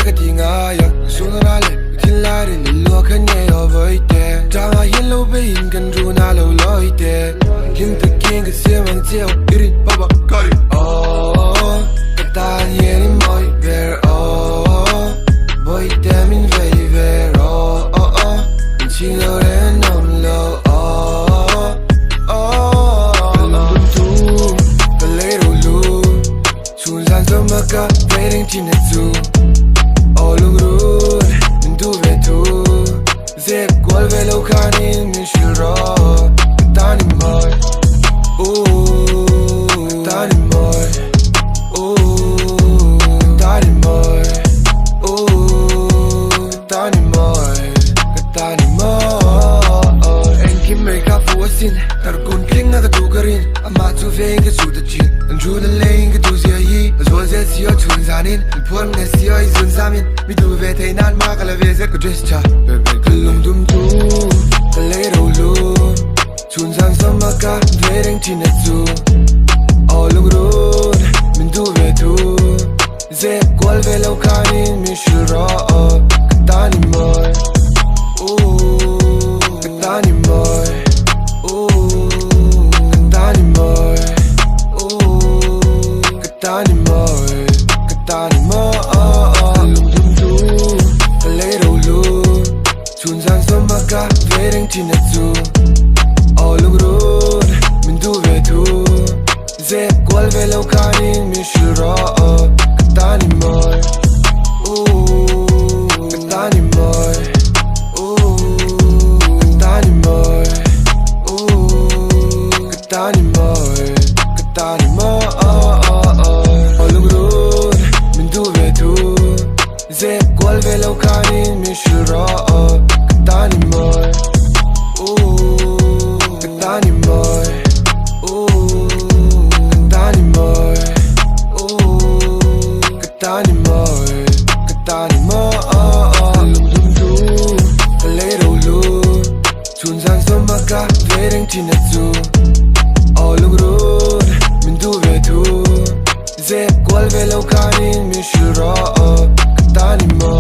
cái gì ngờ xuống ra lệ thiên la để lúa khăn nhẹ ở với tè ta mà hiện lâu bây giờ cần ru na lâu lối tè nhưng thực hiện cái xe mang theo đi baba cari cái ta nhẹ đi mọi về boy tè mình về mình chỉ lâu đến nồng lâu lòng tu cái lấy đồ lu xuống gian sớm mà cả về đến chỉ net du lung run mình tu về tu dẹp qual về lâu khăn in mình chưa rõ ta đi mỏi ta đi mỏi ta đi mỏi ta đi mỏi ta đi mỏi anh kim mấy cà phê xin ta còn kinh ngạc tu karin ama tu về cái chủ tịch anh chú đã lấy cái tu gì rồi sẽ xíu chun ra nên buồn ngày xíu ai dun ra mình mi tu về thấy nan mà cả là về sẽ có dress cha cái lùng tum tu cái lấy đầu lu chun sang sớm mà cả về đến chỉ net du lung run mình tu về tu dẹp qual về lâu khăn in mình chưa rõ cái ta đi mỏi cái ta đi mỏi cái ta đi mỏi cái ta đi mỏi cái ta đi mỏi lùng tum tu cái lấy đầu lu chun sang sớm mà cả về đến chỉ net du lung run mình tu về tu dẹp qual về lâu khăn in mình chưa rõ cái ta đi mỏi cái ta đi mỏi cái ta đi mỏi cái ta đi mỏi cái ta đi mỏi lung run mình tu về tu dẹp qual về lâu khăn in mình chưa rõ cái ta đi mỏi cái ta đi mỏi cái ta đi mỏi cái ta đi mỏi cái ta đi mỏi lùng tum tu cái lấy đầu lu chun sang sớm mà cả về đến chỉ net du lung run mình tu về tu dẹp qual về lâu khăn in mình chưa rõ cái ta đi mỏi